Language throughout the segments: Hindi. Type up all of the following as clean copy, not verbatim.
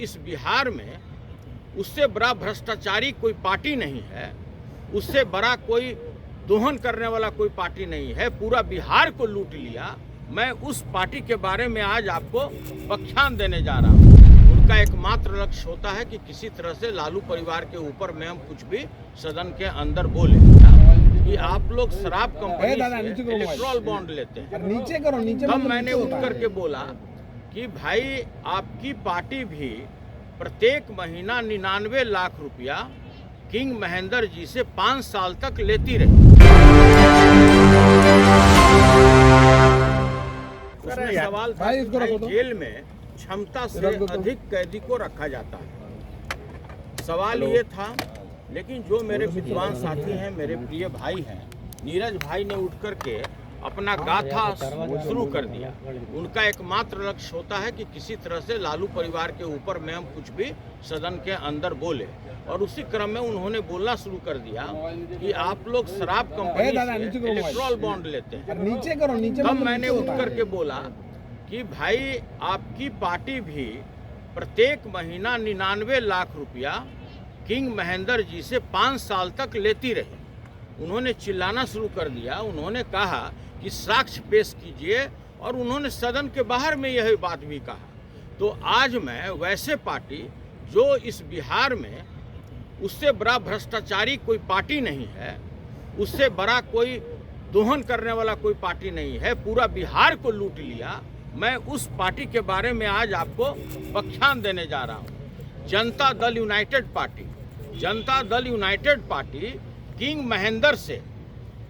इस बिहार में उससे बड़ा भ्रष्टाचारी कोई पार्टी नहीं है, उससे बड़ा कोई दोहन करने वाला कोई पार्टी नहीं है। पूरा बिहार को लूट लिया। मैं उस पार्टी के बारे में आज आपको व्याख्यान देने जा रहा हूँ। उनका एकमात्र लक्ष्य होता है कि किसी तरह से लालू परिवार के ऊपर में हम कुछ भी सदन के अंदर बोले कि आप लोग शराब कंपनी से इलेक्ट्रल बॉन्ड लेते हैं। नीचे तब मैंने उठ करके बोला कि भाई आपकी पार्टी भी प्रत्येक महीना 99 लाख रुपया किंग महेंद्र जी से 5 साल तक लेती रही। उसमें सवाल था कि जेल में क्षमता से अधिक कैदी को रखा जाता है। सवाल ये था, लेकिन जो मेरे विद्वान साथी हैं, मेरे प्रिय भाई हैं, नीरज भाई ने उठ करके अपना गाथा शुरू कर दिया। उनका एकमात्र लक्ष्य होता है कि किसी तरह से लालू परिवार के ऊपर में हम कुछ भी सदन के अंदर बोले, और उसी क्रम में उन्होंने बोलना शुरू कर दिया कि आप लोग शराब कंपनी से इलेक्ट्रल बॉन्ड लेते हैं। तब मैंने उठ करके बोला कि भाई आपकी पार्टी भी प्रत्येक महीना 99 लाख रुपया किंग महेंद्र जी से 5 साल तक लेती रही। उन्होंने चिल्लाना शुरू कर दिया। उन्होंने कहा कि साक्ष्य पेश कीजिए, और उन्होंने सदन के बाहर में यही बात भी कहा। तो आज मैं वैसे पार्टी जो इस बिहार में उससे बड़ा भ्रष्टाचारी कोई पार्टी नहीं है, उससे बड़ा कोई दोहन करने वाला कोई पार्टी नहीं है, पूरा बिहार को लूट लिया, मैं उस पार्टी के बारे में आज आपको व्याख्यान देने जा रहा हूँ। Janata Dal United party king Mahendra से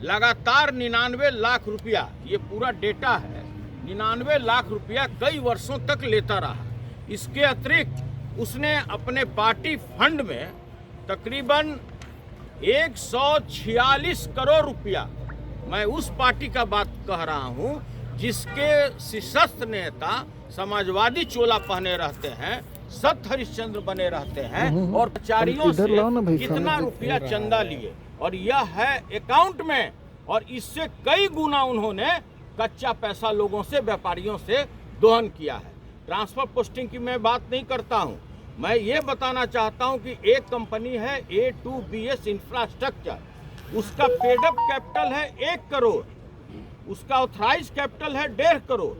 लगातार 99 लाख रुपया, ये पूरा डेटा है, 99 लाख रुपया कई वर्षों तक लेता रहा। इसके अतिरिक्त उसने अपने पार्टी फंड में तकरीबन 146 करोड़ रुपया, मैं उस पार्टी का बात कह रहा हूं जिसके शीर्षस्थ नेता समाजवादी चोला पहने रहते हैं, सत हरिश्चंद्र बने रहते हैं, और कर्मचारियों से कितना रुपया चंदा लिए, और यह है अकाउंट में। और इससे कई गुना उन्होंने कच्चा पैसा लोगों से, व्यापारियों से दोहन किया है। ट्रांसफर पोस्टिंग की मैं बात नहीं करता हूं, मैं ये बताना चाहता हूं कि एक कंपनी है A2BS इंफ्रास्ट्रक्चर, उसका पेडअप कैपिटल है 1 करोड़, उसका ऑथराइज कैपिटल है 1.5 करोड़।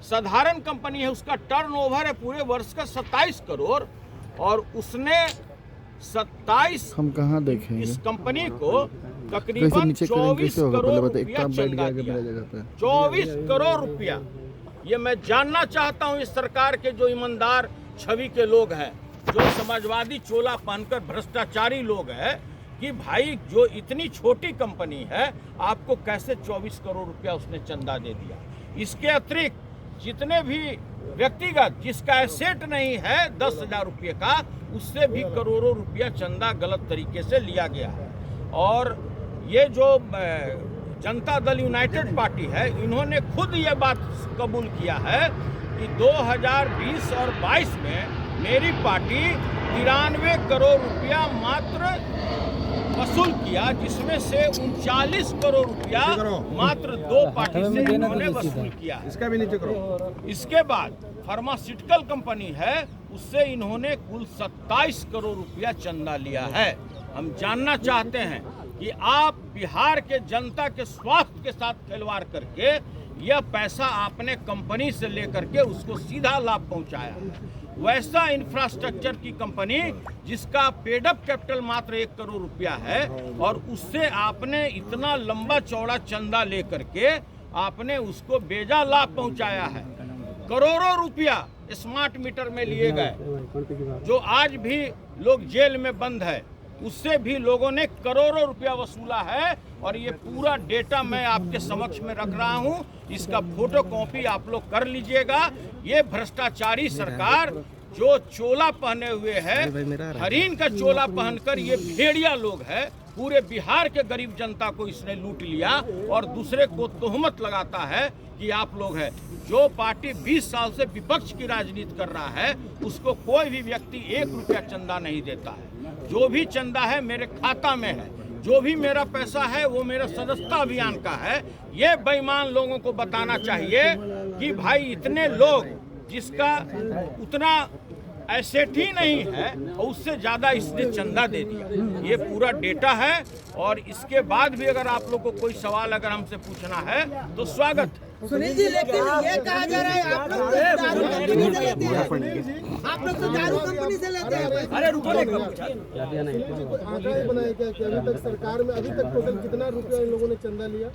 साधारण कंपनी है, उसका टर्नओवर है पूरे वर्ष का 27 करोड़, और उसने 27 हम कहाँ देखेंगे इस कंपनी को तकरीबन 24 करोड़ रुपया चंदा दिया। 24 करोड़ रुपया। ये मैं जानना चाहता हूँ इस सरकार के जो ईमानदार छवि के लोग हैं, जो समाजवादी चोला पहनकर भ्रष्टाचारी लोग हैं, कि भाई जो इतनी छोटी कंपनी है आपको कैसे 24 करोड़ रुपया उसने चंदा दे दिया। इसके अतिरिक्त जितने भी व्यक्तिगत जिसका एसेट नहीं है 10,000 रुपये का, उससे भी करोड़ों रुपया चंदा गलत तरीके से लिया गया है। और ये जो जनता दल यूनाइटेड पार्टी है, इन्होंने खुद ये बात कबूल किया है कि 2020 और 22 में मेरी पार्टी 93 करोड़ रुपया मात्र वसूल किया, जिसमें से 39 करोड़ रुपया मात्र 2 पार्टी से इन्होंने वसूल किया। इसका भी नीचे करो। इसके बाद फार्मास्यूटिकल कंपनी है, उससे इन्होंने कुल 27 करोड़ रुपया चंदा लिया है। हम जानना चाहते हैं कि आप बिहार के जनता के स्वास्थ्य के साथ खिलवाड़ करके यह पैसा आपने कंपनी से लेकर के उसको सीधा लाभ पहुंचाया है। वैसा इंफ्रास्ट्रक्चर की कंपनी जिसका पेडअप कैपिटल मात्र 1 करोड़ रुपया है, और उससे आपने इतना लंबा चौड़ा चंदा लेकर के आपने उसको बेजा लाभ पहुंचाया है। करोड़ों रुपया स्मार्ट मीटर में लिए गए, जो आज भी लोग जेल में बंद है, उससे भी लोगों ने करोड़ों रुपया वसूला है। और ये पूरा डेटा मैं आपके समक्ष में रख रहा हूं, इसका फोटो कॉपी आप लोग कर लीजिएगा। ये भ्रष्टाचारी सरकार जो चोला पहने हुए है, हरिन का चोला पहनकर ये भेड़िया लोग है, पूरे बिहार के गरीब जनता को इसने लूट लिया, और दूसरे को तोहमत लगाता है कि आप लोग हैं। जो पार्टी 20 साल से विपक्ष की राजनीति कर रहा है, उसको कोई भी व्यक्ति 1 रुपया चंदा नहीं देता है। जो भी चंदा है मेरे खाता में है, जो भी मेरा पैसा है वो मेरा सदस्यता अभियान का है। ये बेईमान लोगों को बताना चाहिए कि भाई इतने लोग जिसका उतना एसेट ही नहीं है और उससे ज्यादा इसने चंदा दे दिया। ये पूरा डेटा है और इसके बाद भी अगर आप लोग को कोई सवाल अगर हमसे पूछना है तो स्वागत है। सुनील जी, लेकिन ये कहा जा रहा है आप लोग तो दारू कंपनी से लेते हैं, आप लोग तो दारू कंपनी से लेते हैं पैसे। अरे रुको आंकड़ा ये बनाया क्या कि अभी तक सरकार में अभी तक टोटल कितना रुपया इन लोगों ने चंदा लिया?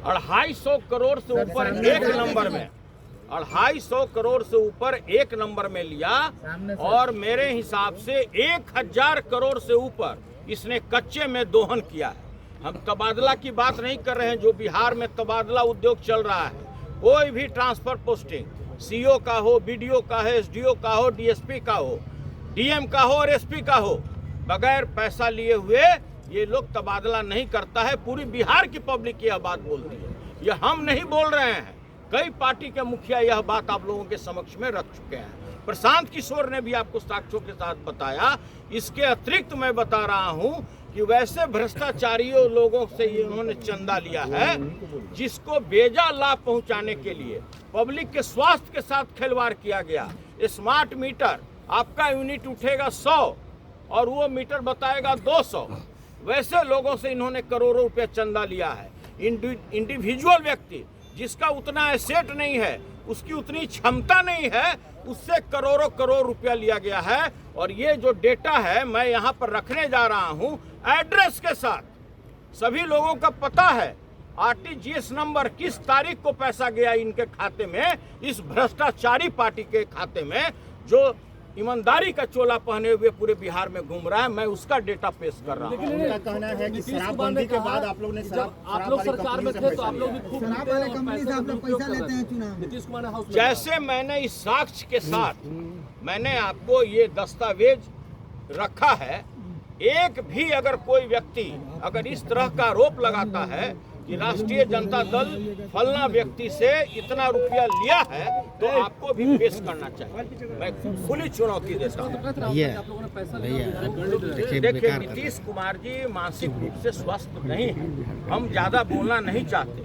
250 करोड़ से ऊपर एक नंबर में, 250 करोड़ से ऊपर एक नंबर में लिया और मेरे हिसाब से 1000 करोड़ से ऊपर इसने कच्चे में दोहन किया है। हम तबादला की बात नहीं कर रहे हैं, जो बिहार में तबादला उद्योग चल रहा है, कोई भी ट्रांसफर पोस्टिंग सीओ का हो, बीडीओ का है, एसडीओ का हो, डीएसपी का हो, डीएम का हो और एसपी का हो, बगैर पैसा लिए हुए ये लोग तबादला नहीं करता है। पूरी बिहार की पब्लिक यह बात बोलती है, यह हम नहीं बोल रहे हैं। कई पार्टी के मुखिया यह बात आप लोगों के समक्ष में रख चुके हैं। प्रशांत किशोर ने भी आपको साक्ष्यों के साथ बताया। इसके अतिरिक्त मैं बता रहा हूं कि वैसे भ्रष्टाचारियों लोगों से इन्होंने चंदा लिया है जिसको बेजा लाभ पहुंचाने के लिए पब्लिक के स्वास्थ्य के साथ खिलवाड़ किया गया। स्मार्ट मीटर, आपका यूनिट उठेगा 100 और वो मीटर बताएगा 200। वैसे लोगों से इन्होंने करोड़ों रुपए चंदा लिया है। इंडिविजुअल व्यक्ति जिसका उतना एसेट नहीं है, उसकी उतनी क्षमता नहीं है, उससे करोड़ों करोड़ रुपया लिया गया है। और ये जो डेटा है मैं यहाँ पर रखने जा रहा हूँ एड्रेस के साथ, सभी लोगों का पता है आरटीजीएस नंबर, किस तारीख को पैसा गया इनके खाते में, इस भ्रष्टाचारी पार्टी के खाते में जो ईमानदारी का चोला पहने हुए पूरे बिहार में घूम रहा है। मैं उसका डेटा पेश कर रहा हूँ। उनका कहना है कि शराबबंदी के बाद आप लोग ने आप लोग सरकार में थे तो आप लोग भी खूब शराब वाले कंपनी से आप लोग पैसा लेते हैं चुनाव में। नीतीश कुमार ने हाउस में जैसे मैंने इस साक्ष्य के साथ मैंने आपको ये दस्तावेज रखा है, एक भी अगर कोई व्यक्ति अगर इस तरह का आरोप लगाता है कि राष्ट्रीय जनता दल फलना व्यक्ति से इतना रुपया लिया है तो आपको भी पेश करना चाहिए। मैं खुली चुनौती देता हूँ। आप लोगों ने पैसा देखिए, नीतीश कुमार जी मानसिक रूप से स्वस्थ नहीं है, हम ज्यादा बोलना नहीं चाहते।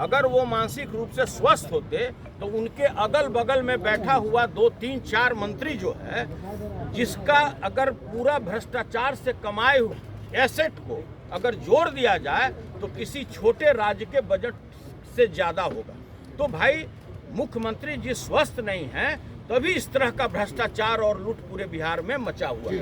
अगर वो मानसिक रूप से स्वस्थ होते तो उनके अगल बगल में बैठा हुआ 2, 3, 4 मंत्री जो है, जिसका अगर पूरा भ्रष्टाचार से कमाए हुए एसेट को अगर जोड़ दिया जाए तो किसी छोटे राज्य के बजट से ज्यादा होगा। तो भाई मुख्यमंत्री जी स्वस्थ नहीं हैं, तभी इस तरह का भ्रष्टाचार और लूट पूरे बिहार में मचा हुआ है।